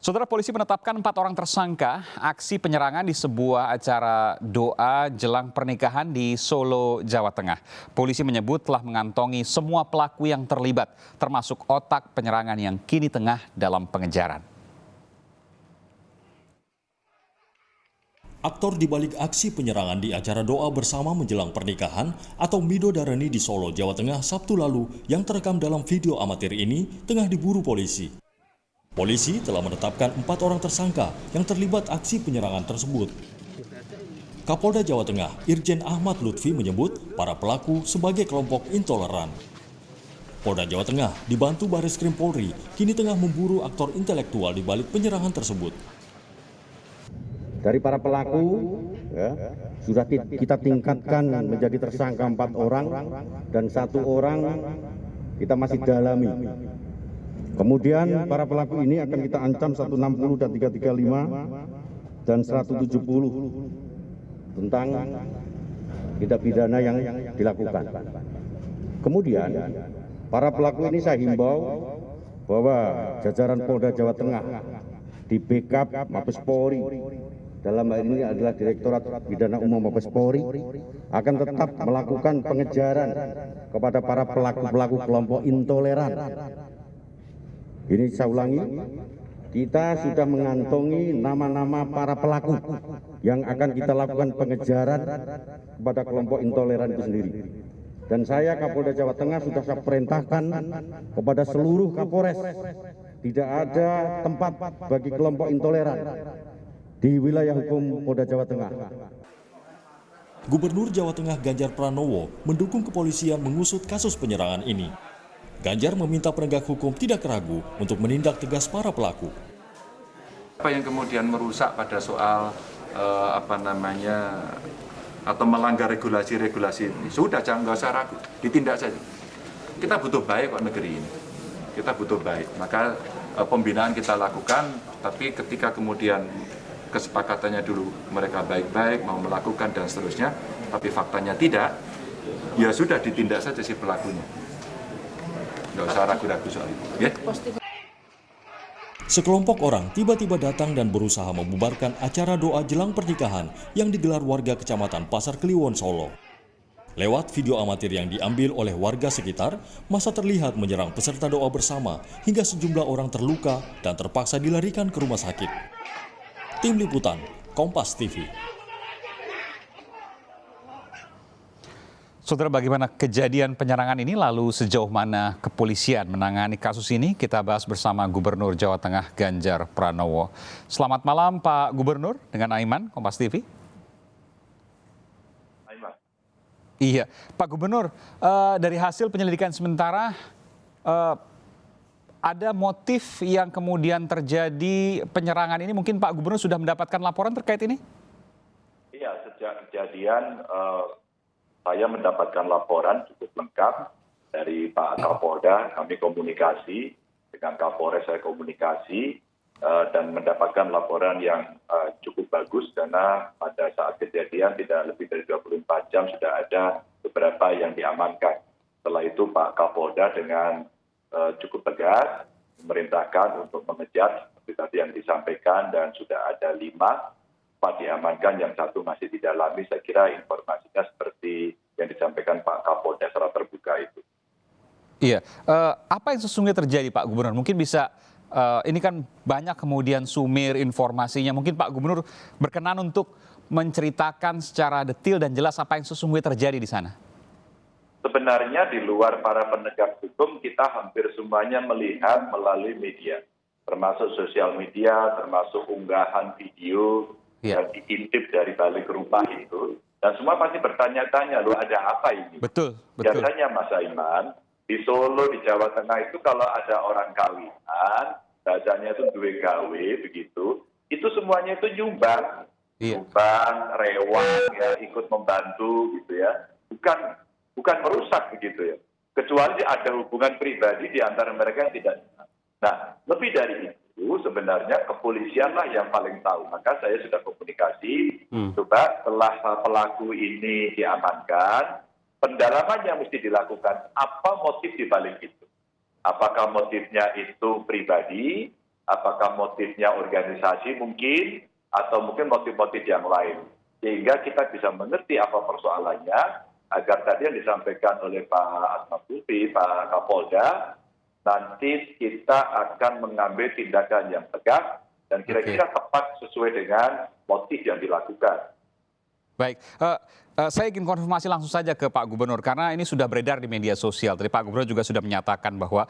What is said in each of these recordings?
Saudara, polisi menetapkan 4 orang tersangka aksi penyerangan di sebuah acara doa jelang pernikahan di Solo, Jawa Tengah. Polisi menyebut telah mengantongi semua pelaku yang terlibat, termasuk otak penyerangan yang kini tengah dalam pengejaran. Aktor di balik aksi penyerangan di acara doa bersama menjelang pernikahan atau Midodareni di Solo, Jawa Tengah Sabtu lalu yang terekam dalam video amatir ini tengah diburu polisi. Polisi telah menetapkan 4 orang tersangka yang terlibat aksi penyerangan tersebut. Kapolda Jawa Tengah, Irjen Ahmad Lutfi menyebut para pelaku sebagai kelompok intoleran. Polda Jawa Tengah dibantu Bareskrim Polri kini tengah memburu aktor intelektual di balik penyerangan tersebut. Dari para pelaku sudah kita tingkatkan menjadi tersangka 4 orang dan 1 orang kita masih dalami. Kemudian para pelaku ini akan kita ancam 160 dan 335 dan 170 tentang tindak pidana yang dilakukan. Kemudian para pelaku ini saya himbau bahwa jajaran Polda Jawa Tengah di backup Mabes Polri, dalam hal ini adalah Direktorat Pidana Umum Mabes Polri, akan tetap melakukan pengejaran kepada para pelaku-pelaku kelompok intoleran. Ini saya ulangi, kita sudah mengantongi nama-nama para pelaku yang akan kita lakukan pengejaran kepada kelompok intoleran itu sendiri. Dan saya Kapolda Jawa Tengah sudah saya perintahkan kepada seluruh Kapolres, tidak ada tempat bagi kelompok intoleran di wilayah hukum Polda Jawa Tengah. Gubernur Jawa Tengah Ganjar Pranowo mendukung kepolisian mengusut kasus penyerangan ini. Ganjar meminta penegak hukum tidak ragu untuk menindak tegas para pelaku. Apa yang kemudian merusak pada soal atau melanggar regulasi-regulasi ini, sudah jangan nggak usah ragu, ditindak saja. Kita butuh baik kok negeri ini, kita butuh baik. Maka pembinaan kita lakukan, tapi ketika kemudian kesepakatannya dulu mereka baik-baik mau melakukan dan seterusnya, tapi faktanya tidak, ya sudah ditindak saja si pelakunya. Nggak usah ragu-ragu soal itu. Ya? Sekelompok orang tiba-tiba datang dan berusaha membubarkan acara doa jelang pernikahan yang digelar warga Kecamatan Pasar Kliwon, Solo. Lewat video amatir yang diambil oleh warga sekitar, massa terlihat menyerang peserta doa bersama hingga sejumlah orang terluka dan terpaksa dilarikan ke rumah sakit. Tim Liputan, Kompas TV. Saudara, bagaimana kejadian penyerangan ini, lalu sejauh mana kepolisian menangani kasus ini? Kita bahas bersama Gubernur Jawa Tengah Ganjar Pranowo. Selamat malam Pak Gubernur dengan Aiman, Kompas TV. Aiman. Iya, Pak Gubernur, dari hasil penyelidikan sementara ada motif yang kemudian terjadi penyerangan ini. Mungkin Pak Gubernur sudah mendapatkan laporan terkait ini? Iya, sejak kejadian saya mendapatkan laporan cukup lengkap dari Pak Kapolda. Kami komunikasi dengan Kapolres, saya komunikasi dan mendapatkan laporan yang cukup bagus karena pada saat kejadian tidak lebih dari 24 jam sudah ada beberapa yang diamankan. Setelah itu Pak Kapolda dengan cukup tegas memerintahkan untuk mengejar seperti tadi yang disampaikan, dan sudah ada 5. 4 diamankan, yang 1 masih didalami. Saya kira informasinya seperti yang disampaikan Pak Kapolda secara terbuka itu. Iya, apa yang sesungguhnya terjadi Pak Gubernur? Mungkin bisa, ini kan banyak kemudian sumir informasinya. Mungkin Pak Gubernur berkenan untuk menceritakan secara detail dan jelas apa yang sesungguhnya terjadi di sana. Sebenarnya di luar para penegak hukum, kita hampir semuanya melihat melalui media. Termasuk sosial media, termasuk unggahan video yang diintip dari balik rumah itu, dan semua pasti bertanya-tanya, loh ada apa ini? Betul. Biasanya Mas Aiman, di Solo, di Jawa Tengah itu kalau ada orang kawinan, bahasanya itu duwe gawe begitu, itu semuanya itu nyumbang, nyumbang, rewang, ya, ikut membantu gitu ya, bukan merusak begitu ya. Kecuali ada hubungan pribadi di antara mereka yang tidak. Nah, lebih dari itu sebenarnya kepolisianlah yang paling tahu. Maka saya sudah komunikasi, coba setelah pelaku ini diamankan, pendalaman yang mesti dilakukan, apa motif di balik itu. Apakah motifnya itu pribadi, apakah motifnya organisasi mungkin, atau mungkin motif-motif yang lain. Sehingga kita bisa mengerti apa persoalannya, agar tadi yang disampaikan oleh Pak Asma Putri, Pak Kapolda, nanti kita akan mengambil tindakan yang tegas dan kira-kira tepat sesuai dengan motif yang dilakukan. Baik, saya ingin konfirmasi langsung saja ke Pak Gubernur karena ini sudah beredar di media sosial. Tadi Pak Gubernur juga sudah menyatakan bahwa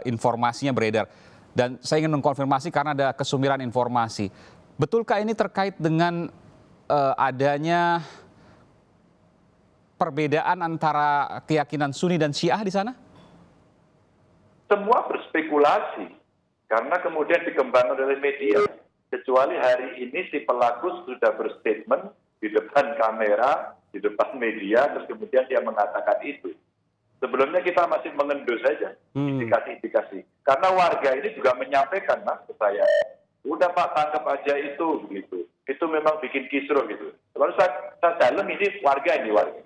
informasinya beredar. Dan saya ingin mengkonfirmasi karena ada kesumiran informasi. Betulkah ini terkait dengan adanya perbedaan antara keyakinan Sunni dan Syiah di sana? Semua berspekulasi karena kemudian dikembangkan oleh media. Kecuali hari ini si pelaku sudah berstatement di depan kamera, di depan media, terus kemudian dia mengatakan itu. Sebelumnya kita masih mengendus saja indikasi-indikasi. Karena warga ini juga menyampaikan, Mas, ke saya, udah Pak tangkap aja itu, gitu. Itu memang bikin kisruh gitu. Lalu saya dalam ini warga.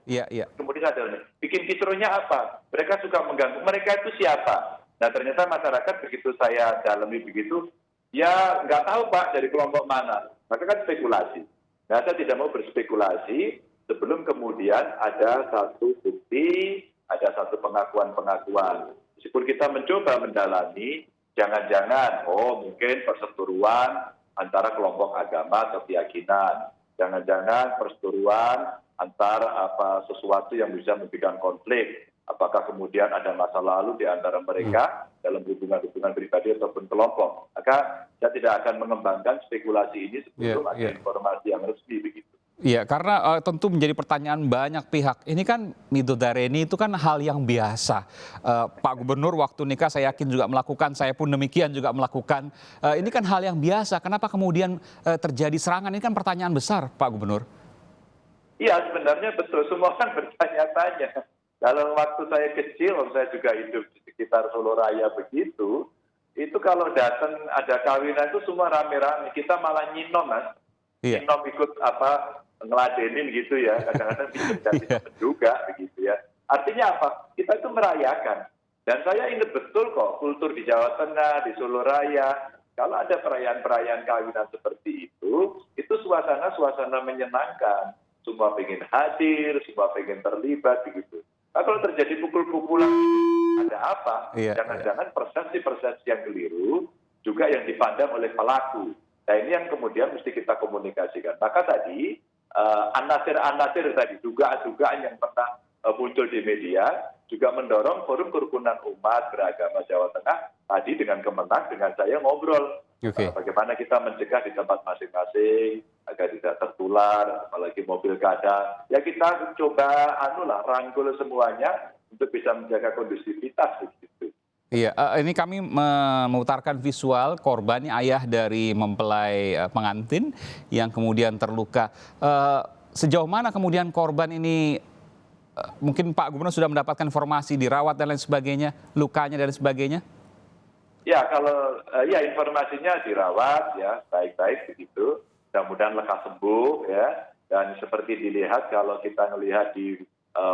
Iya, iya. Kemudian saya dalam, bikin kisruhnya apa? Mereka suka mengganggu. Mereka itu siapa? Nah ternyata masyarakat begitu saya dalami begitu, ya nggak tahu Pak dari kelompok mana. Maka kan spekulasi. Nah, saya tidak mau berspekulasi sebelum kemudian ada satu bukti, ada satu pengakuan-pengakuan. Meskipun kita mencoba mendalami, jangan-jangan, mungkin perseteruan antara kelompok agama atau keyakinan. Jangan-jangan perseteruan antara sesuatu yang bisa memberikan konflik. Apakah kemudian ada masa lalu di antara mereka dalam hubungan-hubungan pribadi ataupun kelompok. Maka saya tidak akan mengembangkan spekulasi ini sebelum ada informasi yang resmi begitu. Iya, karena tentu menjadi pertanyaan banyak pihak. Ini kan midodareni itu kan hal yang biasa. Pak Gubernur waktu nikah saya yakin juga melakukan, saya pun demikian juga melakukan. Ini kan hal yang biasa. Kenapa kemudian terjadi serangan? Ini kan pertanyaan besar, Pak Gubernur. Iya, sebenarnya betul. Semua orang bertanya-tanya. Kalau waktu saya kecil, saya juga hidup di sekitar Solo Raya begitu, itu kalau datang ada kawinan itu semua rame-rame. Kita malah nyinom, Mas. Iya. Nyinom ikut ngeladenin gitu ya. Kadang-kadang bisa juga begitu ya. Artinya apa? Kita itu merayakan. Dan saya ingat betul kok kultur di Jawa Tengah, di Solo Raya. Kalau ada perayaan-perayaan kawinan seperti itu suasana menyenangkan. Semua pengen hadir, semua pengen terlibat begitu. Nah, kalau terjadi pukul-pukulan, ada apa? Jangan-jangan persepsi-persepsi yang keliru juga yang dipandang oleh pelaku. Nah ini yang kemudian mesti kita komunikasikan. Maka tadi anasir-anasir tadi, dugaan-dugaan yang pernah muncul di media, juga mendorong forum kerukunan umat beragama Jawa Tengah tadi dengan Kemenak, dengan saya ngobrol. Bagaimana kita mencegah di tempat masing-masing agar tidak tertular, apalagi mobil kada. Ya kita coba rangkul semuanya untuk bisa menjaga kondusivitas begitu. Iya, ini kami memutarkan visual korban ayah dari mempelai pengantin yang kemudian terluka. Sejauh mana kemudian korban ini mungkin Pak Gubernur sudah mendapatkan informasi dirawat dan lain sebagainya, lukanya dan sebagainya? Ya, kalau informasinya dirawat ya baik-baik begitu, mudah-mudahan lekas sembuh ya. Dan seperti dilihat kalau kita melihat di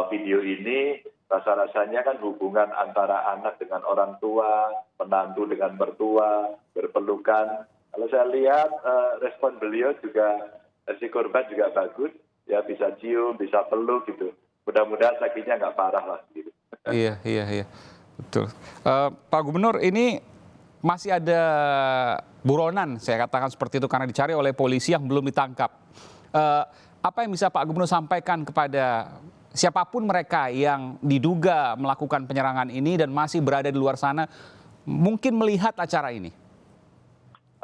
video ini, rasa-rasanya kan hubungan antara anak dengan orang tua, menantu dengan mertua, berpelukan. Kalau saya lihat respon beliau juga, si korban juga bagus, ya bisa cium, bisa peluk gitu. Mudah-mudahan sakitnya nggak parah lah gitu. Iya, betul. Pak Gubernur, ini masih ada buronan, saya katakan seperti itu, karena dicari oleh polisi yang belum ditangkap. Apa yang bisa Pak Gubernur sampaikan kepada siapapun mereka yang diduga melakukan penyerangan ini dan masih berada di luar sana, mungkin melihat acara ini?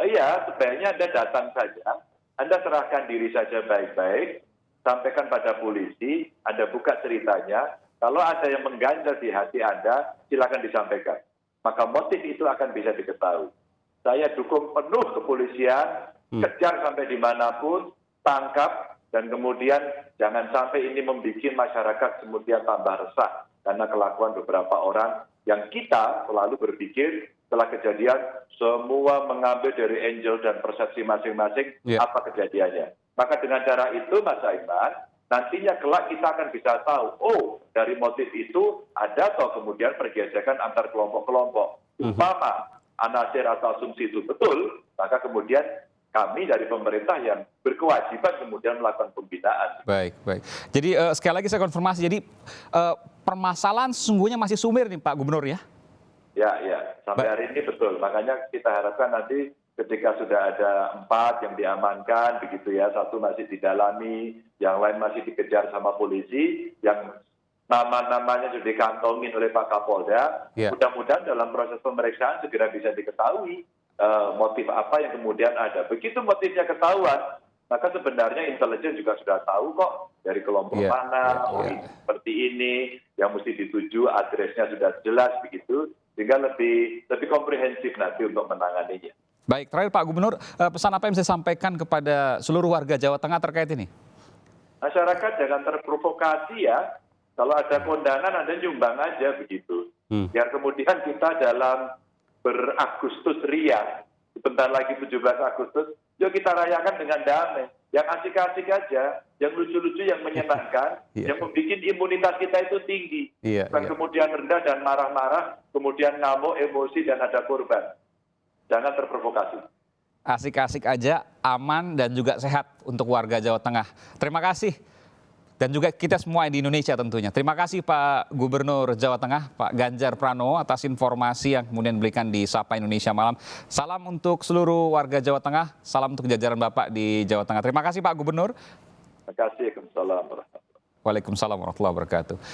Iya, sebaiknya Anda datang saja, Anda serahkan diri saja baik-baik, sampaikan pada polisi, Anda buka ceritanya, kalau ada yang mengganjal di hati Anda, silakan disampaikan. Maka motif itu akan bisa diketahui. Saya dukung penuh kepolisian, kejar sampai dimanapun, tangkap, dan kemudian jangan sampai ini membuat masyarakat kemudian tambah resah. Karena kelakuan beberapa orang yang kita selalu berpikir setelah kejadian, semua mengambil dari angel dan persepsi masing-masing apa kejadiannya. Maka dengan cara itu, Mas Aiman, nantinya kelak kita akan bisa tahu, dari motif itu ada atau kemudian pergesekan antar kelompok-kelompok. Umpama anasir atau asumsi itu betul, maka kemudian kami dari pemerintah yang berkewajiban kemudian melakukan pembinaan. Baik, baik. Jadi sekali lagi saya konfirmasi, jadi permasalahan sesungguhnya masih sumir nih Pak Gubernur ya? Ya, sampai hari ini betul. Makanya kita harapkan nanti ketika sudah ada 4 yang diamankan, begitu ya, 1 masih didalami, yang lain masih dikejar sama polisi, yang nama-namanya sudah dikantongin oleh Pak Kapolda, mudah-mudahan dalam proses pemeriksaan segera bisa diketahui motif apa yang kemudian ada. Begitu motifnya ketahuan, maka sebenarnya intelijen juga sudah tahu kok dari kelompok mana, seperti ini, yang mesti dituju, adresnya sudah jelas begitu, sehingga lebih komprehensif nanti untuk menanganinya. Baik, terakhir Pak Gubernur, pesan apa yang saya sampaikan kepada seluruh warga Jawa Tengah terkait ini? Masyarakat jangan terprovokasi ya, kalau ada kondangan Anda nyumbang aja begitu. Biar kemudian kita dalam beragustus ria, sebentar lagi 17 Agustus, yuk kita rayakan dengan damai. Yang asik-asik aja, yang lucu-lucu, yang menyenangkan, yang membuat imunitas kita itu tinggi. Bukan kemudian rendah dan marah-marah, kemudian ngamuk, emosi, dan ada korban. Jangan terprovokasi. Asik-asik aja, aman dan juga sehat untuk warga Jawa Tengah. Terima kasih. Dan juga kita semua di Indonesia tentunya. Terima kasih Pak Gubernur Jawa Tengah, Pak Ganjar Pranowo atas informasi yang kemudian diberikan di Sapa Indonesia Malam. Salam untuk seluruh warga Jawa Tengah, salam untuk jajaran Bapak di Jawa Tengah. Terima kasih Pak Gubernur. Terima kasih. Waalaikumsalam warahmatullahi wabarakatuh. Waalaikumsalam warahmatullahi wabarakatuh.